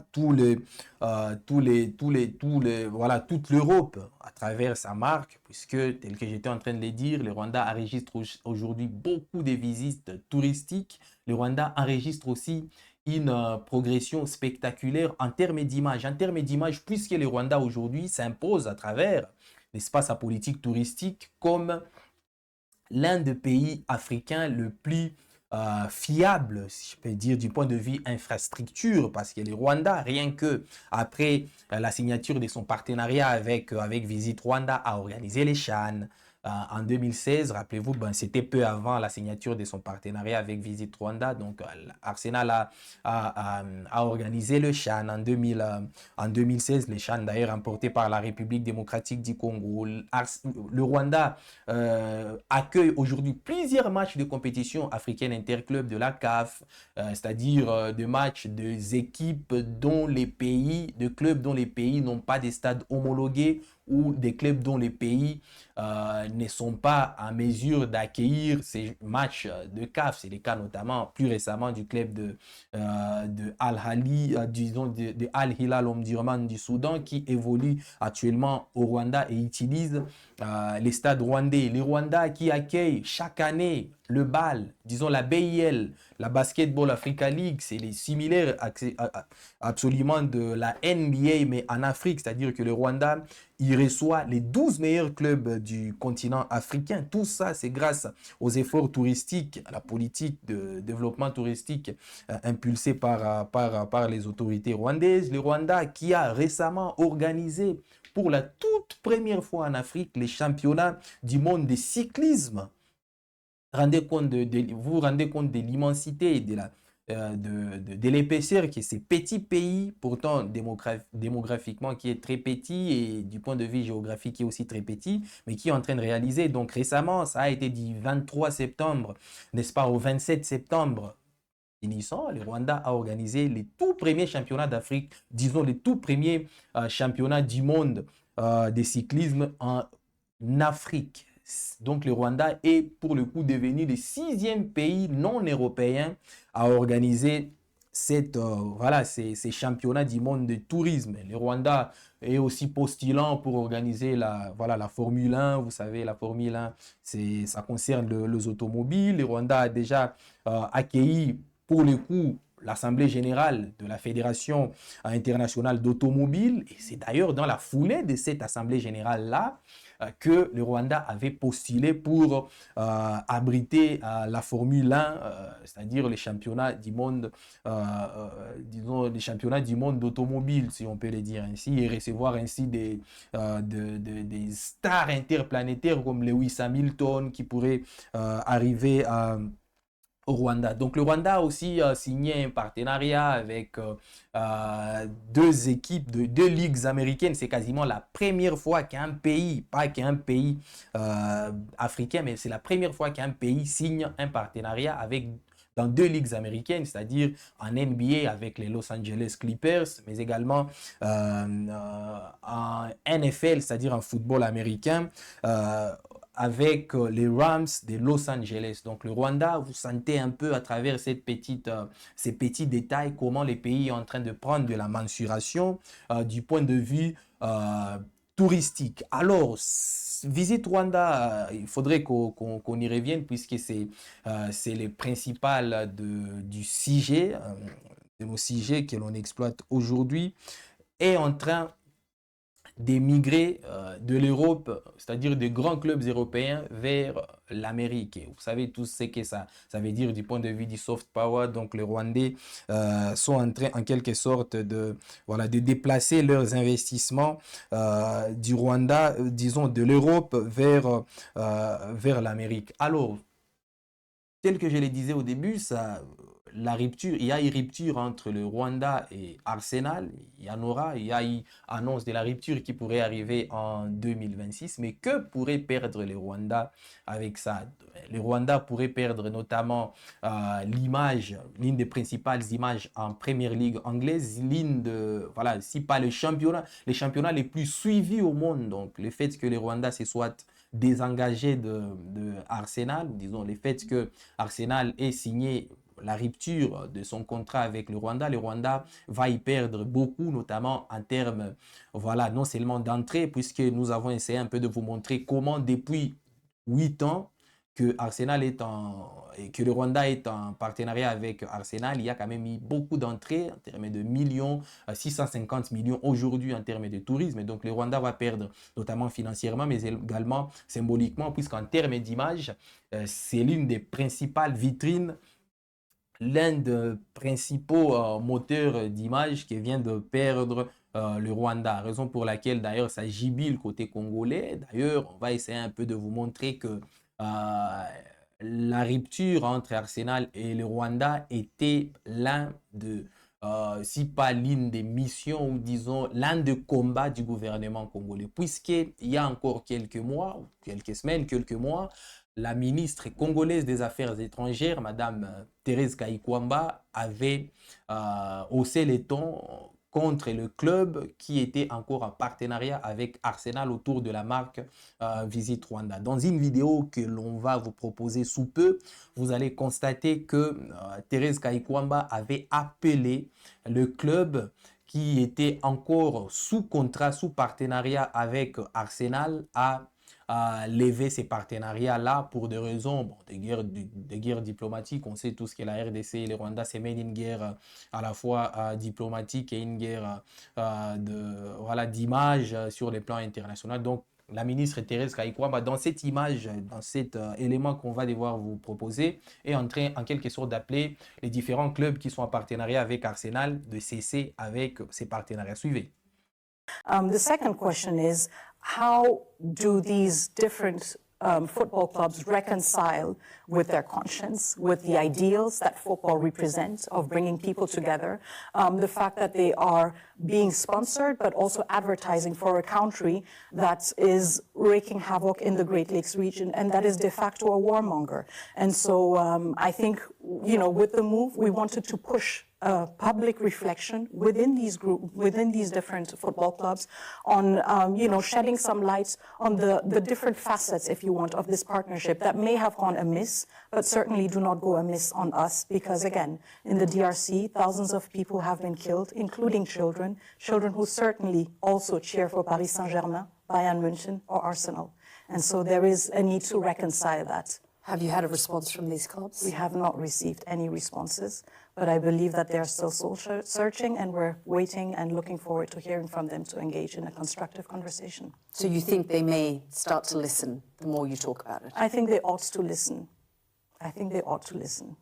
Speaker 1: voilà, toute l'Europe à travers sa marque, puisque tel que j'étais en train de le dire, le Rwanda enregistre aujourd'hui beaucoup de visites touristiques. Le Rwanda enregistre aussi une progression spectaculaire en termes d'image. En termes d'image, puisque le Rwanda aujourd'hui s'impose à travers, n'est-ce pas, sa politique touristique comme l'un des pays africains le plus fiable, si je peux dire, du point de vue infrastructure, parce que le Rwanda, rien que après la signature de son partenariat avec Visit Rwanda, a organisé les CHAN. En 2016, rappelez-vous, ben, c'était peu avant la signature de son partenariat avec Visit Rwanda. Donc, Arsenal a organisé le CHAN en 2016. Les CHAN, d'ailleurs, remportés par la République démocratique du Congo. Le Rwanda accueille aujourd'hui plusieurs matchs de compétition africaine interclub de la CAF, c'est-à-dire des matchs des équipes dont les pays, de clubs dont les pays n'ont pas des stades homologués ou des clubs dont les pays ne sont pas en mesure d'accueillir ces matchs de CAF. C'est le cas notamment plus récemment du club de Al-Hali, disons de Al-Hilal Omdurman du Soudan, qui évolue actuellement au Rwanda et utilise les stades rwandais. Les Rwandais qui accueillent chaque année le BAL, disons la BIL, la Basketball Africa League, c'est les similaires absolument de la NBA, mais en Afrique, c'est-à-dire que le Rwanda, il reçoit les 12 meilleurs clubs du continent africain. Tout ça, c'est grâce aux efforts touristiques, à la politique de développement touristique impulsée par les autorités rwandaises. Le Rwanda qui a récemment organisé pour la toute première fois en Afrique les championnats du monde de cyclisme. Vous vous rendez compte de l'immensité de l'épaisseur que ces petits pays, pourtant démographiquement qui est très petit et du point de vue géographique qui est aussi très petit, mais qui est en train de réaliser. Donc récemment, ça a été du 23 septembre, n'est-ce pas, au 27 septembre finissant, le Rwanda a organisé les tout premiers championnats d'Afrique, disons les tout premiers championnats du monde de cyclisme en Afrique. Donc le Rwanda est pour le coup devenu le 6e pays non européen à organiser voilà, ces championnats du monde de tourisme. Le Rwanda est aussi postulant pour organiser voilà, la Formule 1. Vous savez, la Formule 1, ça concerne les automobiles. Le Rwanda a déjà accueilli pour le coup l'Assemblée générale de la Fédération internationale d'automobile. Et c'est d'ailleurs dans la foulée de cette Assemblée générale-là que le Rwanda avait postulé pour abriter la Formule 1, c'est-à-dire les championnats du monde, disons, les championnats du monde d'automobile, si on peut le dire ainsi, et recevoir ainsi des stars interplanétaires comme Lewis Hamilton qui pourraient arriver au Rwanda. Donc le Rwanda a aussi signé un partenariat avec deux équipes de 2 ligues américaines. C'est quasiment la première fois qu'un pays, pas qu'un pays africain, mais c'est la première fois qu'un pays signe un partenariat avec dans 2 ligues américaines, c'est-à-dire en NBA avec les Los Angeles Clippers, mais également en NFL, c'est-à-dire en football américain, avec les Rams de Los Angeles. Donc le Rwanda, vous sentez un peu à travers ces petits détails comment les pays sont en train de prendre de la mensuration du point de vue touristique. Alors, Visite Rwanda, il faudrait qu'on y revienne puisque c'est le principal du sujet, de nos sujets que l'on exploite aujourd'hui, est en train d'émigrer de l'Europe, c'est-à-dire des grands clubs européens, vers l'Amérique. Et vous savez tous ce que ça veut dire du point de vue du soft power. Donc les Rwandais sont en train en quelque sorte voilà, de déplacer leurs investissements du Rwanda, disons de l'Europe vers l'Amérique. Alors, tel que je le disais au début, la rupture, il y a une rupture entre le Rwanda et Arsenal. Il y en aura, il y a une annonce de la rupture qui pourrait arriver en 2026. Mais que pourrait perdre le Rwanda avec ça? Le Rwanda pourrait perdre notamment l'une des principales images en Première Ligue anglaise, voilà, si pas les championnats les plus suivis au monde. Donc, le fait que le Rwanda se soit désengagé de Arsenal, disons, le fait que Arsenal ait signé la rupture de son contrat avec le Rwanda va y perdre beaucoup, notamment en termes, voilà, non seulement d'entrée, puisque nous avons essayé un peu de vous montrer comment depuis 8 ans que que le Rwanda est en partenariat avec Arsenal, il y a quand même eu beaucoup d'entrées en termes de millions, 650 millions aujourd'hui en termes de tourisme. Et donc le Rwanda va perdre notamment financièrement, mais également symboliquement, puisqu'en termes d'image, c'est l'une des principales vitrines, l'un des principaux moteurs d'image qui vient de perdre le Rwanda. Raison pour laquelle d'ailleurs ça gibille côté congolais. D'ailleurs, on va essayer un peu de vous montrer que la rupture entre Arsenal et le Rwanda était si pas l'une des missions ou disons l'un des combats du gouvernement congolais. Puisqu'il y a encore quelques mois, quelques semaines, quelques mois, la ministre congolaise des Affaires étrangères, Madame Thérèse Kayikwamba, avait haussé les tons contre le club qui était encore en partenariat avec Arsenal autour de la marque Visite Rwanda. Dans une vidéo que l'on va vous proposer sous peu, vous allez constater que Thérèse Kayikwamba avait appelé le club qui était encore sous contrat, sous partenariat avec Arsenal à lever ces partenariats-là pour des raisons de guerre diplomatique. On sait tous que la RDC et le Rwanda se mènent une guerre à la fois diplomatique et une guerre voilà, d'image sur les plans internationaux. Donc, la ministre Thérèse Kayikwamba, dans cette image, dans cet élément qu'on va devoir vous proposer, est en train, en quelque sorte, d'appeler les différents clubs qui sont en partenariat avec Arsenal de cesser avec ces partenariats. Suivez.
Speaker 2: The second question is, how do these different football clubs reconcile with their conscience, with the ideals that football represents of bringing people together, the fact that they are being sponsored but also advertising for a country that is wreaking havoc in the Great Lakes region and that is de facto a warmonger. And so I think, you know, with the move, we wanted to push public reflection within these different football clubs on, you know, shedding some light on the different facets, if you want, of this partnership that may have gone amiss, but certainly do not go amiss on us because, again, in the DRC, thousands of people have been killed, including children who certainly also cheer for Paris Saint-Germain, Bayern München, or Arsenal. And so there is a need to reconcile that.
Speaker 3: Have you had a response from these clubs?
Speaker 2: We have not received any responses, but I believe that they are still soul searching and we're waiting and looking forward to hearing from them to engage in a constructive conversation.
Speaker 3: So you think they may start to listen the more you talk about it?
Speaker 2: I think they ought to listen. I think they ought to listen.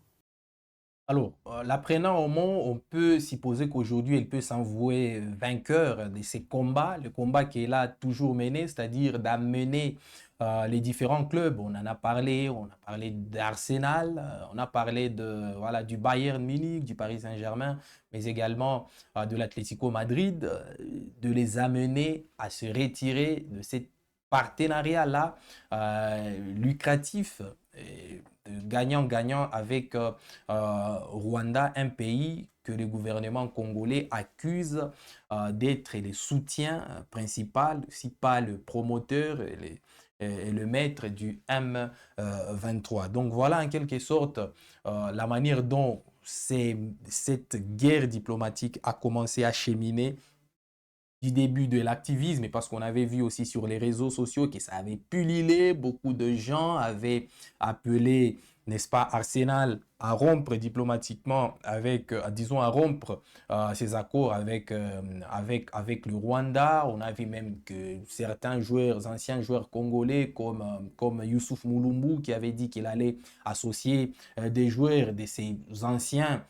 Speaker 1: Alors, l'apprenant au monde, on peut supposer qu'aujourd'hui, elle peut s'envouer vainqueur de ces combats, le combat qu'elle a toujours mené, c'est-à-dire d'amener les différents clubs. On en a parlé, on a parlé d'Arsenal, on a parlé voilà, du Bayern Munich, du Paris Saint-Germain, mais également de l'Atlético Madrid, de les amener à se retirer de cet partenariat-là lucratif, gagnant-gagnant avec Rwanda, un pays que le gouvernement congolais accuse d'être le soutien principal, si pas le promoteur et le maître du M23. Donc voilà en quelque sorte la manière dont cette guerre diplomatique a commencé à cheminer du début de l'activisme, et parce qu'on avait vu aussi sur les réseaux sociaux que ça avait pullulé, beaucoup de gens avaient appelé, n'est-ce pas, Arsenal à rompre diplomatiquement avec, disons, à rompre ses accords avec le Rwanda. On a vu même que certains joueurs, anciens joueurs congolais comme Youssouf Moulumbu qui avait dit qu'il allait associer des joueurs de ces anciens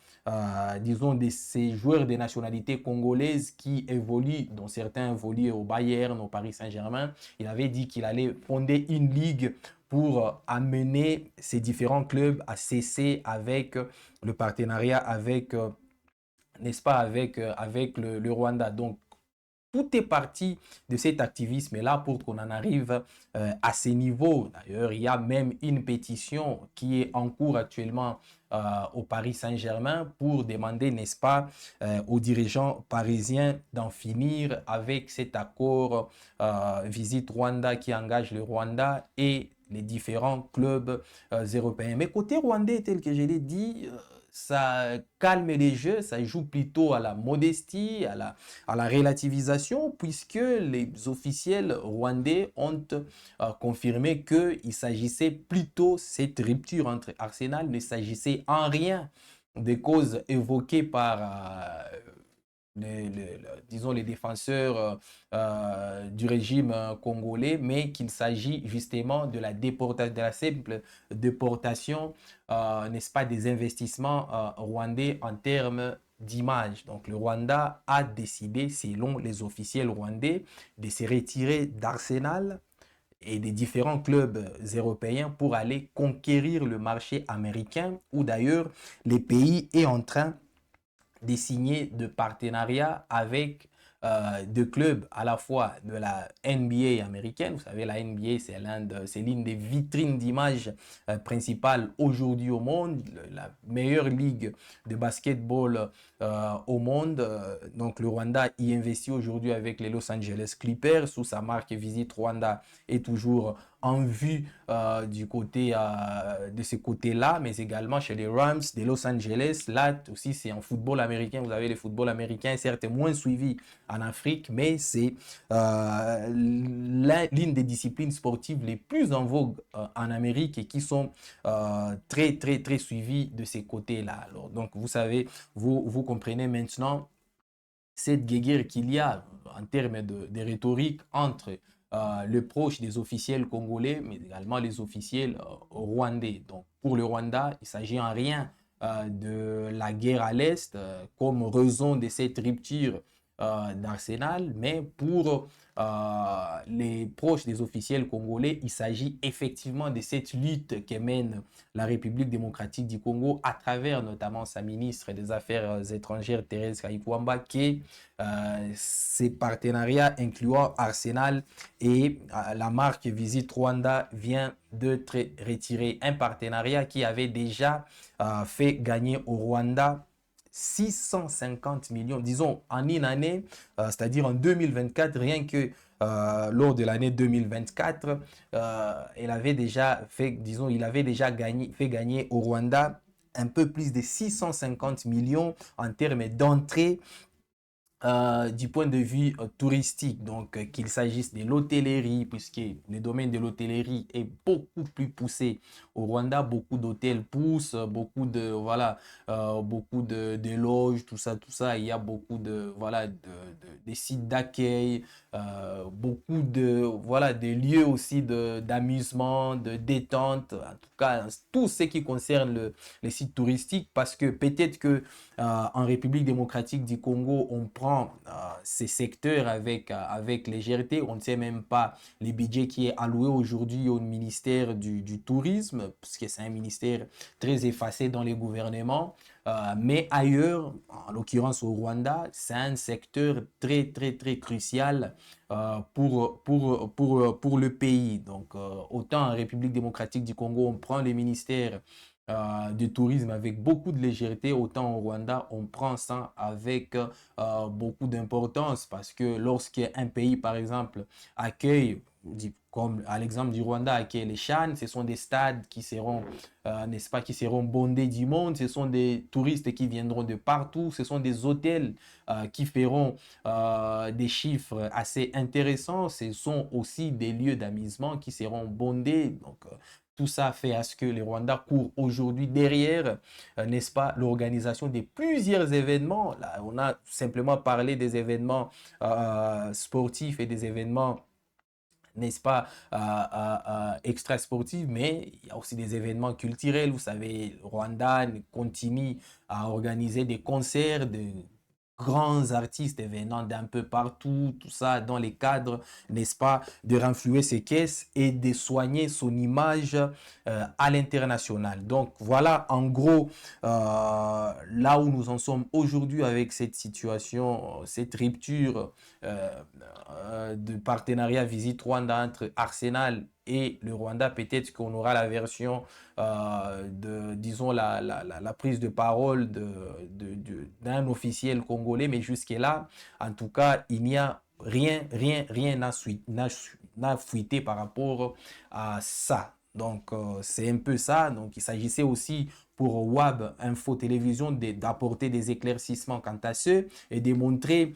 Speaker 1: disons, de ces joueurs de nationalité congolaise qui évoluent, dont certains évoluent au Bayern, au Paris Saint-Germain. Il avait dit qu'il allait fonder une ligue pour amener ces différents clubs à cesser avec le partenariat avec, n'est-ce pas, avec le Rwanda. Donc, tout est parti de cet activisme-là pour qu'on en arrive à ces niveaux. D'ailleurs, il y a même une pétition qui est en cours actuellement au Paris Saint-Germain pour demander, n'est-ce pas, aux dirigeants parisiens d'en finir avec cet accord Visite Rwanda qui engage le Rwanda et les différents clubs européens. Mais côté rwandais, tel que je l'ai dit, ça calme les jeux, ça joue plutôt à la modestie, à la relativisation, puisque les officiels rwandais ont confirmé qu'il s'agissait plutôt, cette rupture entre Arsenal ne s'agissait en rien des causes évoquées par disons les défenseurs du régime congolais, mais qu'il s'agit justement de la déportation, de la simple déportation, n'est-ce pas, des investissements rwandais en termes d'image. Donc le Rwanda a décidé, selon les officiels rwandais, de se retirer d'Arsenal et des différents clubs européens pour aller conquérir le marché américain, où d'ailleurs les pays est en train de signer de partenariats avec deux clubs à la fois de la NBA américaine. Vous savez, la NBA, c'est l'une des vitrines d'image principales aujourd'hui au monde, la meilleure ligue de basketball au monde. Donc, le Rwanda y investit aujourd'hui avec les Los Angeles Clippers sous sa marque Visit Rwanda est toujours en vue du côté de ce côté-là, mais également chez les Rams de Los Angeles. Là aussi, c'est en football américain. Vous avez le football américain, certes moins suivi en Afrique, mais c'est l'une des disciplines sportives les plus en vogue en Amérique et qui sont très, très, très suivies de ces côtés-là. Alors, donc, vous savez, vous comprenez maintenant cette guéguerre qu'il y a en termes de rhétorique entre le proche des officiels congolais, mais également les officiels rwandais. Donc, pour le Rwanda, il s'agit en rien de la guerre à l'Est comme raison de cette rupture d'Arsenal, mais pour les proches des officiels congolais, il s'agit effectivement de cette lutte que mène la République démocratique du Congo à travers notamment sa ministre des Affaires étrangères, Thérèse Kaikwamba, qui ces partenariats incluant Arsenal et la marque Visit Rwanda vient de retirer un partenariat qui avait déjà fait gagner au Rwanda 650 millions, disons en une année, c'est-à-dire en 2024, rien que lors de l'année 2024, il avait déjà fait, disons, il avait déjà fait gagner au Rwanda un peu plus de 650 millions en termes d'entrée du point de vue touristique, donc qu'il s'agisse de l'hôtellerie, puisque le domaine de l'hôtellerie est beaucoup plus poussé au Rwanda, beaucoup d'hôtels poussent, beaucoup de voilà, beaucoup de loges, tout ça, il y a beaucoup de voilà des sites d'accueil, beaucoup de voilà des lieux aussi d'amusement, de détente, en tout cas tout ce qui concerne les sites touristiques, parce que peut-être que en République démocratique du Congo, on prend ces secteurs avec légèreté. On ne sait même pas les budgets qui est alloué aujourd'hui au ministère du Tourisme, parce que c'est un ministère très effacé dans les gouvernements. Mais ailleurs, en l'occurrence au Rwanda, c'est un secteur très, très, très crucial pour le pays. Donc, autant en République démocratique du Congo, on prend les ministères de tourisme avec beaucoup de légèreté, autant au Rwanda, on prend ça avec beaucoup d'importance parce que lorsqu'un pays, par exemple, accueille comme à l'exemple du Rwanda à Kigali Chan, ce sont des stades qui seront, n'est-ce pas, qui seront bondés du monde, ce sont des touristes qui viendront de partout, ce sont des hôtels qui feront des chiffres assez intéressants, ce sont aussi des lieux d'amusement qui seront bondés. Donc, tout ça fait à ce que les Rwandais courent aujourd'hui derrière, n'est-ce pas, l'organisation de plusieurs événements. Là, on a simplement parlé des événements sportifs et des événements, n'est-ce pas, extra-sportifs, mais il y a aussi des événements culturels. Vous savez, Rwanda continue à organiser des concerts de grands artistes venant d'un peu partout, tout ça dans les cadres, n'est-ce pas, de renflouer ses caisses et de soigner son image à l'international. Donc voilà en gros là où nous en sommes aujourd'hui avec cette situation, cette rupture de partenariat Visite Rwanda entre Arsenal et le Rwanda. Peut-être qu'on aura la version disons, la prise de parole d'un officiel congolais, mais jusque-là, en tout cas, il n'y a rien n'a fuité par rapport à ça. Donc, c'est un peu ça. Donc, il s'agissait aussi pour WAB Info Télévision d'apporter des éclaircissements quant à ce et de montrer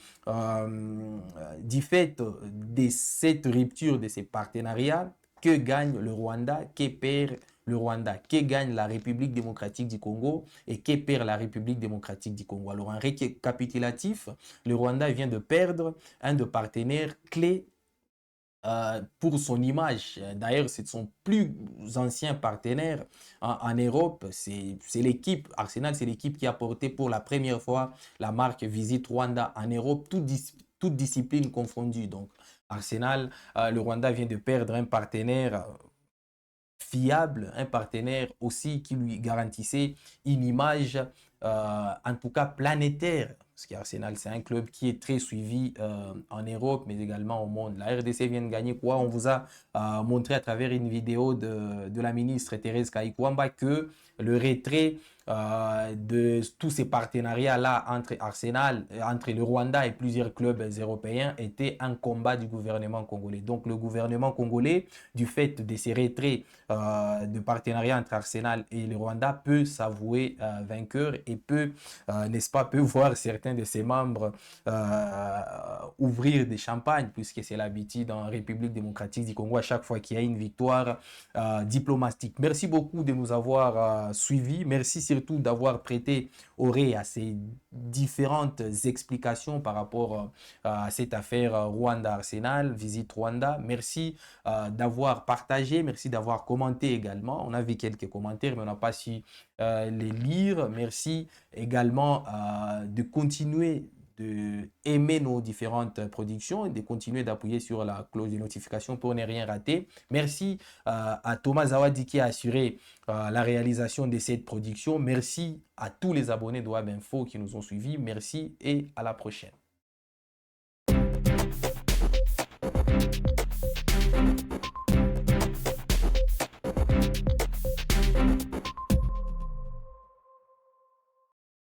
Speaker 1: du fait de cette rupture de ces partenariats que gagne le Rwanda, que perd le Rwanda, que gagne la République démocratique du Congo et que perd la République démocratique du Congo. Alors, un récapitulatif, le Rwanda vient de perdre un de partenaires clés pour son image. D'ailleurs, c'est son plus ancien partenaire en Europe. C'est l'équipe, Arsenal, c'est l'équipe qui a porté pour la première fois la marque Visite Rwanda en Europe, toute discipline confondue. Donc, Arsenal, le Rwanda vient de perdre un partenaire fiable, un partenaire aussi qui lui garantissait une image, en tout cas planétaire. Parce qu'Arsenal, c'est un club qui est très suivi en Europe, mais également au monde. La RDC vient de gagner quoi? On vous a montré à travers une vidéo de la ministre Thérèse Kayikwamba que le retrait de tous ces partenariats-là entre Arsenal, entre le Rwanda et plusieurs clubs européens était un combat du gouvernement congolais. Donc le gouvernement congolais, du fait de ces retraits de partenariat entre Arsenal et le Rwanda, peut s'avouer vainqueur et peut, n'est-ce pas, peut voir certains de ses membres ouvrir des champagnes, puisque c'est l'habitude en République démocratique du Congo à chaque fois qu'il y a une victoire diplomatique. Merci beaucoup de nous avoir suivis. Merci surtout d'avoir prêté oreille à ces différentes explications par rapport à cette affaire Rwanda-Arsenal, Visite Rwanda. Merci d'avoir partagé, merci d'avoir commenté également. On a vu quelques commentaires, mais on n'a pas su les lire. Merci également de continuer d'aimer nos différentes productions et de continuer d'appuyer sur la cloche de notification pour ne rien rater. Merci à Thomas Zawadi qui a assuré la réalisation de cette production. Merci à tous les abonnés de WAB Info qui nous ont suivis. Merci et à la prochaine.